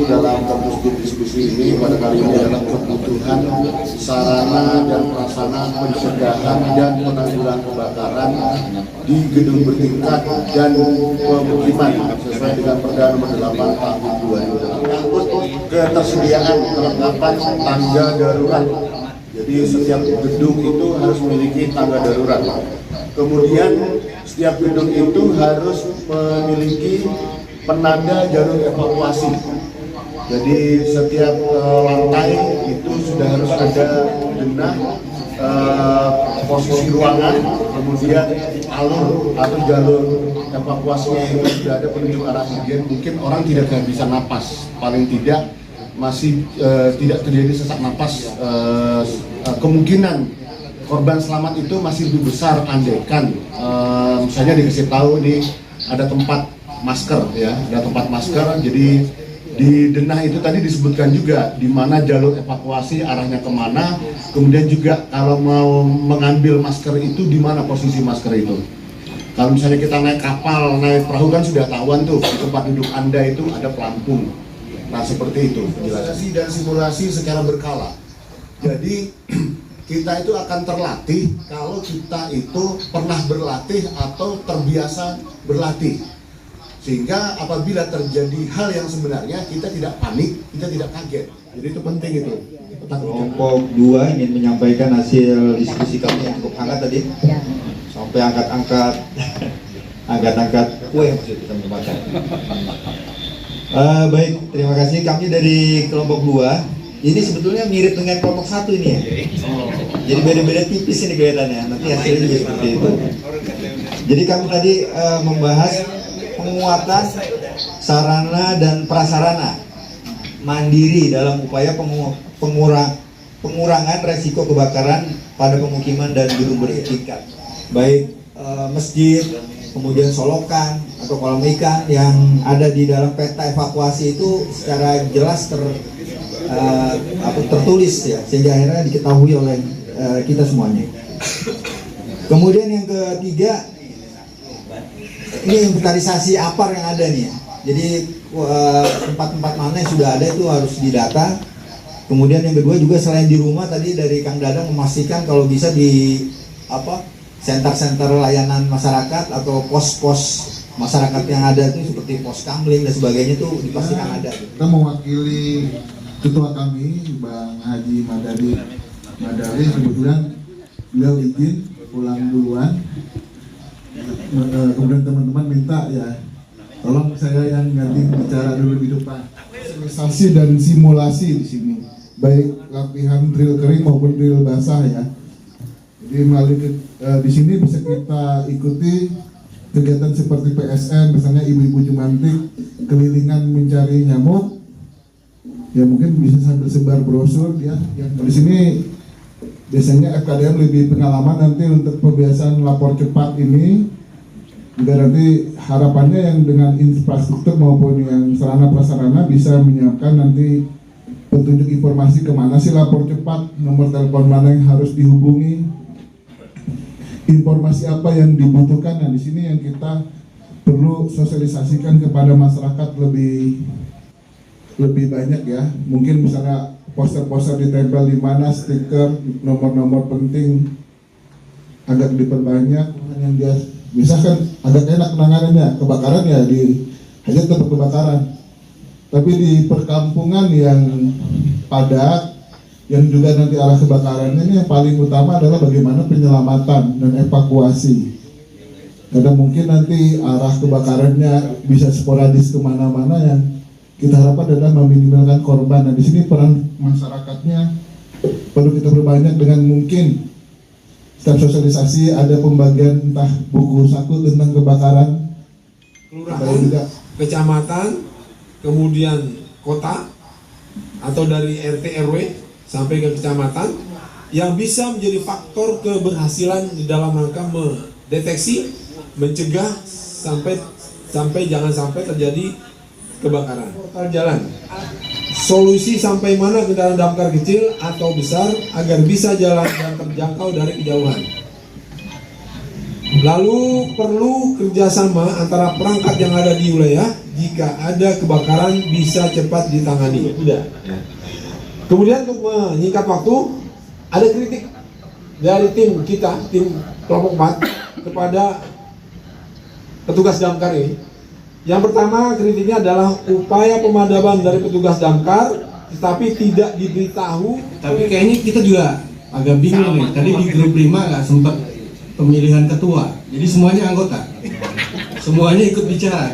dalam fokus diskusi ini pada kali ini adalah kebutuhan sarana dan prasarana pencegahan dan penanggulangan kebakaran di gedung bertingkat dan pemukiman sesuai dengan Perda Nomor 8 Tahun 2008. Ketersediaan kelengkapan tangga darurat. Jadi setiap gedung itu harus memiliki tangga darurat. Kemudian setiap gedung itu harus memiliki penanda jalur evakuasi. Jadi setiap lantai itu sudah harus ada denah, posisi ruangan, kemudian alur atau jalur evakuasinya itu sudah ada penunjuk arahnya. Mungkin orang tidak bisa napas, paling tidak masih tidak terjadi sesak napas. Kemungkinan korban selamat itu masih lebih besar andaikan misalnya dikasih tahu ini ada tempat masker ya, ada tempat masker. Jadi di denah itu tadi disebutkan juga di mana jalur evakuasi arahnya kemana, kemudian juga kalau mau mengambil masker itu di mana posisi masker itu. Kalau misalnya kita naik kapal, naik perahu kan sudah tahuan tuh di tempat duduk Anda itu ada pelampung. Nah seperti itu, simulasi dan simulasi secara berkala. Jadi kita itu akan terlatih kalau kita itu pernah berlatih atau terbiasa berlatih. Sehingga apabila terjadi hal yang sebenarnya kita tidak panik, kita tidak kaget. Jadi itu penting itu. Kelompok 2 ingin menyampaikan hasil diskusi kami yang cukup hangat tadi. Sampai angkat-angkat kue maksud kita makan. Baik, terima kasih. Kami dari kelompok 2. Ini sebetulnya mirip dengan kelompok 1 ini ya. Jadi beda-beda tipis ini kelihatannya. Nanti hasilnya juga seperti itu. Jadi kami tadi membahas penguatan sarana dan prasarana mandiri dalam upaya pengurangan resiko kebakaran pada pemukiman dan gedung bertingkat, baik masjid, kemudian solokan atau kolam ikan yang ada di dalam peta evakuasi itu secara jelas tertulis ya, sehingga akhirnya diketahui oleh kita semuanya. Kemudian yang ketiga, ini inventarisasi APAR yang ada nih ya. Jadi tempat-tempat mana yang sudah ada itu harus didata. Kemudian yang kedua juga selain di rumah tadi dari Kang Dadang memastikan kalau bisa di center-center layanan masyarakat atau pos-pos masyarakat yang ada itu seperti pos kamling dan sebagainya itu dipastikan ada. Kita mewakili ketua kami Bang Haji Madari kebetulan beliau izin pulang duluan. Kemudian teman-teman minta ya tolong saya yang ganti bicara dulu di depan. Sosialisasi dan simulasi di sini, baik latihan drill kering maupun drill basah ya. Jadi melalui di sini bisa kita ikuti kegiatan seperti PSN, misalnya ibu-ibu jumantik kelilingan mencari nyamuk. Ya mungkin bisa sambil sebar brosur ya. Yang di sini biasanya FKDM lebih pengalaman nanti untuk pembiasaan lapor cepat ini. Juga nanti harapannya yang dengan infrastruktur maupun yang sarana prasarana bisa menyiapkan nanti petunjuk informasi kemana sih lapor cepat, nomor telepon mana yang harus dihubungi, informasi apa yang dibutuhkan. Nah di sini yang kita perlu sosialisasikan kepada masyarakat lebih banyak ya. Mungkin misalnya poster-poster ditempel di mana, stiker, nomor-nomor penting agak diperbanyak. Yang dia misalkan agak enak penanganannya, kebakaran ya di hanya tempat kebakaran. Tapi di perkampungan yang padat, yang juga nanti arah kebakarannya ini yang paling utama adalah bagaimana penyelamatan dan evakuasi. Karena mungkin nanti arah kebakarannya bisa sporadis kemana-mana yang kita harapkan adalah meminimalkan korban. Nah di sini peran masyarakatnya perlu kita perbanyak dengan mungkin setiap sosialisasi ada pembagian entah buku saku tentang kebakaran, kelurahan, kecamatan, kemudian kota atau dari RT RW sampai ke kecamatan yang bisa menjadi faktor keberhasilan di dalam rangka mendeteksi, mencegah sampai jangan sampai terjadi kebakaran. Portal jalan. Solusi sampai mana kendaraan damkar kecil atau besar agar bisa jalan dan terjangkau dari kejauhan. Lalu perlu kerjasama antara perangkat yang ada di wilayah jika ada kebakaran bisa cepat ditangani. Tidak. Kemudian untuk menyingkat waktu, ada kritik dari tim kita, tim kelompok 4 kepada petugas damkar ini. Yang pertama kritiknya adalah upaya pemadaman dari petugas damkar tetapi tidak diberitahu. Tapi kayaknya kita juga agak bingung nih. Tadi di grup 5 nggak sempat pemilihan ketua. Jadi semuanya anggota. Semuanya ikut bicara.